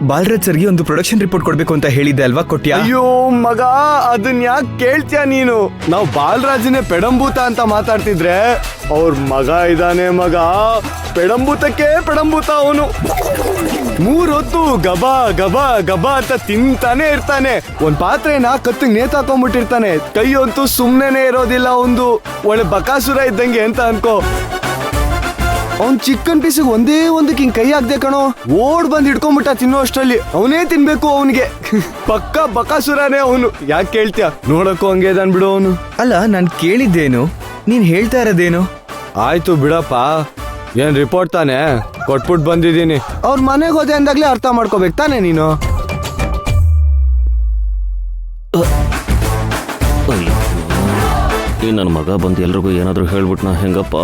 ಬಾಲರಾಜ್ ಸರ್ಗೆ ಒಂದು production report ಕೊಡ್ಬೇಕು ಅಂತ ಹೇಳಿದ್ದೆ ಅಲ್ವಾ, ಕೊಟ್ಯಾ? ಅಯ್ಯೋ ಮಗ, ಅದನ್ನ ಯಾಕೆ ಕೇಳ್ತೀಯ ನೀನು? ನಾವು ಬಾಲರಾಜನೇ ಪೆಡಂಭೂತ ಅಂತ ಮಾತಾಡ್ತಿದ್ರೆ ಅವ್ರ ಮಗ ಇದಾನೆ ಮಗ, ಪೆಡಂಭೂತಕ್ಕೆ ಪೆಡಂಭೂತ ಅವನು. 3 ಹೊತ್ತು ಗಬಾ ಗಬಾ ಗಬಾ ಅಂತ ತಿಂತಾನೆ ಇರ್ತಾನೆ. ಒಂದ್ ಪಾತ್ರೆನ ಕತ್ತಿಗೆ ನೇತಾಕೊಂಡ್ಬಿಟ್ಟಿರ್ತಾನೆ. ಕೈಯಂತೂ ಸುಮ್ನೆನೆ ಇರೋದಿಲ್ಲ. ಒಂದು ಒಳ್ಳೆ ಬಕಾಸುರ ಇದ್ದಂಗೆ ಅಂತ ಅನ್ಕೋ. ಅವ್ನ್ ಚಿಕನ್ ಪೀಸಿಗೆ ಒಂದೇ ಒಂದಕ್ಕೆ ಹಿಂಗ್ ಕೈ ಹಾಕ್ದೆ ಕಣೋ, ಓಡ್ ಬಂದ್ ಹಿಡ್ಕೊಂಡ್ಬಿಟ್ಟ ತಿನ್ನೋ ಅಷ್ಟ್ರಲ್ಲಿ. ಅವನೇ ತಿನ್ಬೇಕು ಅವನಿಗೆ. ಪಕ್ಕ ಬಕಾಸುರನೇ ಅವನು. ಯಾಕೆ ಕೇಳ್ತೀಯ? ನೋಡಕ್ಕೂ ಹಂಗೆ ಇದಾನ್ ಬಿಡು ಅವನು. ಅಲ್ಲ, ನಾನ್ ಕೇಳಿದ್ದೇನು, ನೀನ್ ಹೇಳ್ತಾ ಇರೋದೇನು? ಆಯ್ತು ಬಿಡಪ್ಪ, ಏನ್ ರಿಪೋರ್ಟ್ ತಾನೆ ಕೊಟ್ಬಿಟ್ಟು ಬಂದಿದ್ದೀನಿ. ಅವ್ರ ಮನೆಗೆ ಹೋದೆ ಅಂದಾಗ್ಲೇ ಅರ್ಥ ಮಾಡ್ಕೋಬೇಕು ತಾನೆ ನೀನು. ಈ ನನ್ನ ಮಗ ಬಂದು ಎಲ್ರಿಗೂ ಏನಾದರೂ ಹೇಳ್ಬಿಟ್ನಾ ಹೆಂಗಪ್ಪ?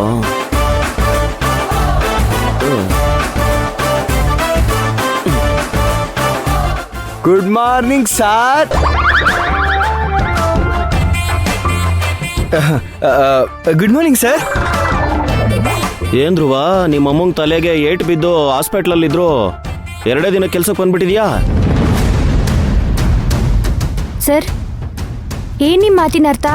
Good morning sir. Good morning sir. ಏನ್ ಧ್ರುವ, ನಿಮ್ಮ ಅಮ್ಮಂಗ್ ತಲೆಗೆ ಏಟ್ ಬಿದ್ದು ಹಾಸ್ಪಿಟ್ಲಲ್ಲಿದ್ರು, 2 ದಿನ ಕೆಲ್ಸಕ್ಕೆ ಬಂದ್ಬಿಟ್ಟಿದ್ಯಾ? ಸರ್, ಏನ್ ನಿಮ್ ಮಾತಿನ ಅರ್ಥ?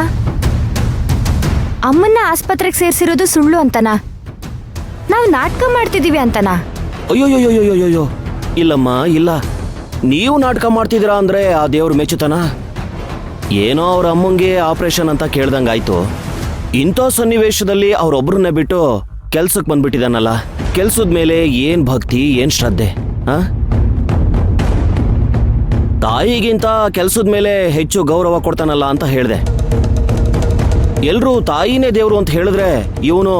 ಅಮ್ಮನ್ನ ಆಸ್ಪತ್ರೆಗೆ ಸೇರಿಸಿರೋದು ಸುಳ್ಳು ಅಂತನಾ? ನಾವು ನಾಟಕ ಮಾಡ್ತಿದೀವಿ ಅಂತನಾ? ಅಯ್ಯೋಯ್ಯೋಯ್ಯೋಯ್ಯೋಯ್ಯೋ, ಇಲ್ಲಮ್ಮ ಇಲ್ಲ. ನೀವು ನಾಟಕ ಮಾಡ್ತಿದ್ದೀರಾ ಅಂದ್ರೆ ಆ ದೇವ್ರ ಮೆಚ್ಚುತ್ತಾನ? ಏನೋ ಅವ್ರ ಅಮ್ಮಂಗೆ ಆಪರೇಷನ್ ಅಂತ ಕೇಳ್ದಂಗಾಯ್ತು. ಇಂಥ ಸನ್ನಿವೇಶದಲ್ಲಿ ಅವ್ರೊಬ್ರನ್ನೇ ಬಿಟ್ಟು ಕೆಲ್ಸಕ್ಕೆ ಬಂದ್ಬಿಟ್ಟಿದಾನಲ್ಲ. ಕೆಲ್ಸದ ಮೇಲೆ ಏನ್ ಭಕ್ತಿ, ಏನ್ ಶ್ರದ್ಧೆ. ತಾಯಿಗಿಂತ ಕೆಲ್ಸದ ಮೇಲೆ ಹೆಚ್ಚು ಗೌರವ ಕೊಡ್ತಾನಲ್ಲ ಅಂತ ಹೇಳ್ದೆ. ಎಲ್ರೂ ತಾಯಿನೇ ದೇವ್ರು ಅಂತ ಹೇಳಿದ್ರೆ ಇವನು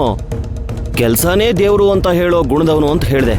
ಕೆಲ್ಸನೇ ದೇವ್ರು ಅಂತ ಹೇಳೋ ಗುಣದವನು ಅಂತ ಹೇಳ್ದೆ.